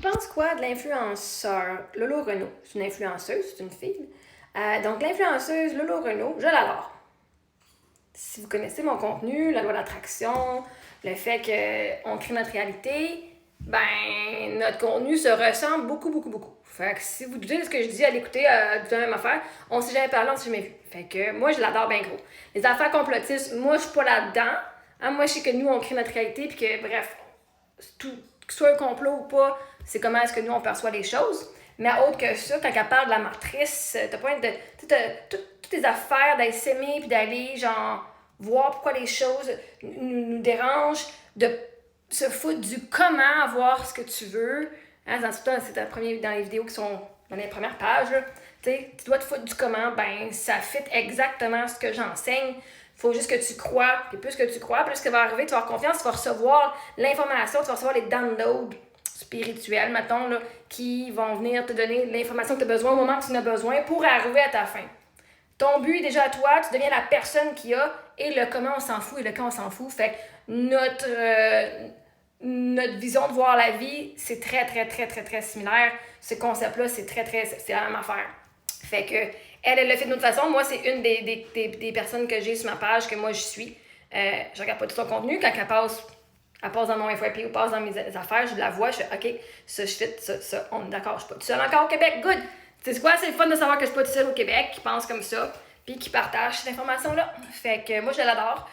penses quoi de l'influenceur Lolo Renault? C'est une influenceuse, c'est une fille. Donc, l'influenceuse Lolo Renault, je l'adore. Si vous connaissez mon contenu, la loi d'attraction, le fait qu'on crée notre réalité, ben, notre contenu se ressemble beaucoup, beaucoup, beaucoup. Fait que si vous doutez de ce que je dis à l'écouter, de la même affaire, on s'est jamais parlé, on s'est jamais vu. Fait que moi, je l'adore bien gros. Les affaires complotistes, moi, je suis pas là-dedans. Hein, moi, je sais que nous, on crée notre réalité, puis que, bref, tout, que ce soit un complot ou pas, c'est comment est-ce que nous, on perçoit les choses. Mais autre que ça, quand elle parle de la matrice, t'as pas de. Toutes tes affaires d'aller s'aimer, puis d'aller, genre, voir pourquoi les choses nous dérangent, de se foutre du comment avoir ce que tu veux. Hein, c'est dans les vidéos qui sont dans les premières pages. Là. Tu dois te foutre du comment, ben ça fit exactement ce que j'enseigne. Il faut juste que tu crois. Puis plus que tu crois, plus que va arriver, tu vas avoir confiance, tu vas recevoir l'information, tu vas recevoir les downloads spirituels, mettons, là, qui vont venir te donner l'information que tu as besoin au moment que tu en as besoin pour arriver à ta fin. Ton but est déjà à toi, tu deviens la personne qui a, et le comment on s'en fout et le quand on s'en fout. Fait que notre vision de voir la vie, c'est très, très, très, très, très similaire. Ce concept-là, c'est la même affaire. Fait que, elle le fait d'une autre façon. Moi, c'est une des personnes que j'ai sur ma page, que moi, je suis. Je regarde pas tout son contenu. Quand elle passe dans mon FYP ou passe dans mes affaires, je la vois, je fais OK, ça, je fit, ça, on est d'accord, je suis pas toute seule encore au Québec, good! Tu sais quoi, c'est le fun de savoir que je suis pas toute seule au Québec, qui pense comme ça, puis qui partage cette information-là. Fait que moi, je l'adore.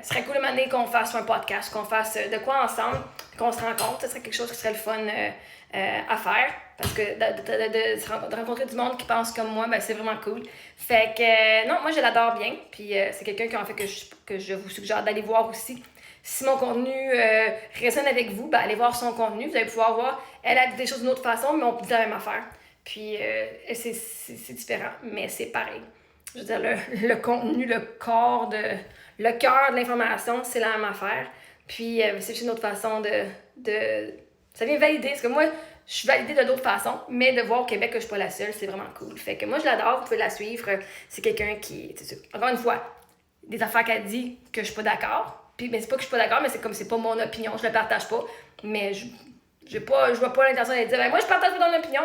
Ce serait cool de demander qu'on fasse un podcast, qu'on fasse de quoi ensemble, qu'on se rencontre. Ce serait quelque chose qui serait le fun à faire. Parce que de rencontrer du monde qui pense comme moi, ben c'est vraiment cool. Fait que non, moi je l'adore bien. Puis c'est quelqu'un qui en fait que je vous suggère d'aller voir aussi. Si mon contenu résonne avec vous, ben allez voir son contenu. Vous allez pouvoir voir. Elle a dit des choses d'une autre façon, mais on dit la même affaire. Puis c'est différent, mais c'est pareil. Je veux dire, le contenu, le cœur de l'information, c'est la même affaire. Puis c'est juste une autre façon de ça vient valider. Parce que moi, je suis validée de d'autres façons, mais de voir au Québec que je suis pas la seule, c'est vraiment cool. Fait que moi, je l'adore, vous pouvez la suivre. C'est quelqu'un qui, encore une fois, des affaires qu'elle dit que je suis pas d'accord. Puis, ben, c'est pas que je suis pas d'accord, mais c'est comme c'est pas mon opinion, je la partage pas. Mais je vois pas l'intention de dire, ben, moi, je partage pas ton opinion.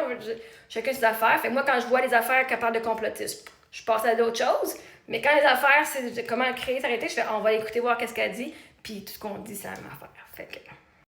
Chacun ses affaires. Fait que moi, quand je vois les affaires qu'elle parle de complotisme, je passe à d'autres choses. Mais quand les affaires, c'est comment créer, s'arrêter, je fais, on va écouter, voir qu'est-ce qu'elle dit. Puis tout ce qu'on dit, c'est la même affaire. Fait que